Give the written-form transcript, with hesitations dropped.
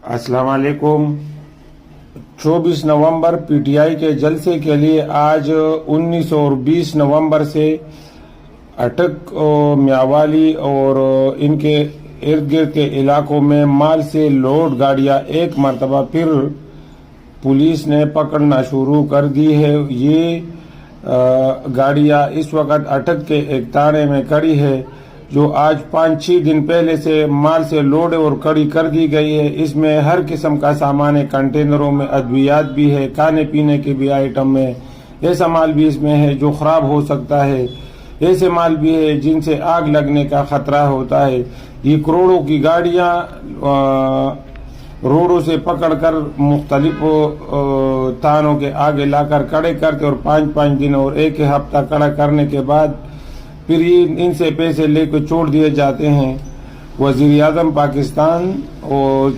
अस्सलाम वालेकुम। 24 नवंबर पीटीआई के जलसे के लिए आज 19 और 20 नवंबर से अटक, म्यावाली और इनके इर्द गिर्द के इलाकों में माल से लोड गाड़ियां एक मरतबा फिर पुलिस ने पकड़ना शुरू कर दी है। ये गाड़ियां इस वक्त अटक के एक ताने में खड़ी है, जो आज 5-6 दिन पहले से माल से लोड और कड़ी कर दी गई है। इसमें हर किस्म का सामान है, कंटेनरों में अद्वियात भी है, खाने पीने के भी आइटम है, ऐसा माल भी इसमें है जो खराब हो सकता है, ऐसे माल भी है जिनसे आग लगने का खतरा होता है। ये करोड़ों की गाड़ियां रोडों से पकड़कर मुख्तलिफ थानों के आगे लाकर खड़े करते और 5-5 दिन और एक हफ्ता खड़ा करने के बाद फिर इनसे पैसे लेकर छोड़ दिए जाते हैं। वजीर आज़म पाकिस्तान और